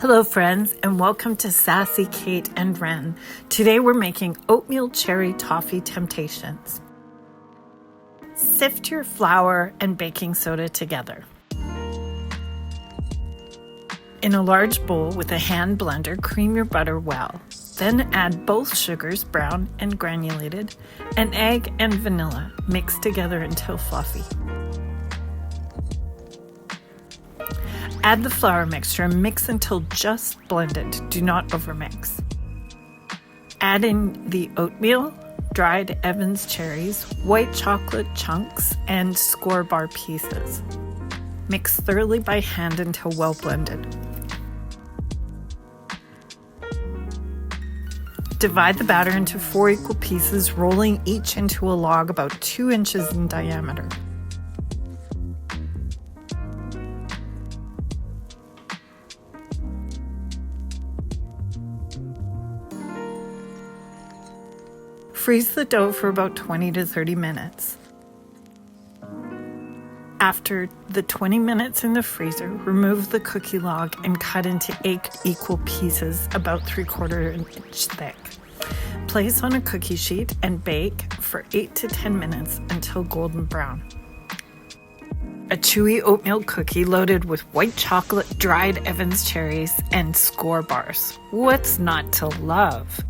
Hello friends, and welcome to Sassy Kate and Ren. Today we're making oatmeal cherry toffee temptations. Sift your flour and baking soda together. In a large bowl with a hand blender, cream your butter well. Then add both sugars, brown and granulated, an egg and vanilla. Mix together until fluffy. Add the flour mixture and mix until just blended. Do not overmix. Add in the oatmeal, dried Evans cherries, white chocolate chunks, and Skor bar pieces. Mix thoroughly by hand until well blended. Divide the batter into 4 equal pieces, rolling each into a log about 2 inches in diameter. Freeze the dough for about 20 to 30 minutes. After the 20 minutes in the freezer, remove the cookie log and cut into 8 equal pieces about 3/4 inch thick. Place on a cookie sheet and bake for 8 to 10 minutes until golden brown. A chewy oatmeal cookie loaded with white chocolate, dried Evans cherries, and Skor bars. What's not to love?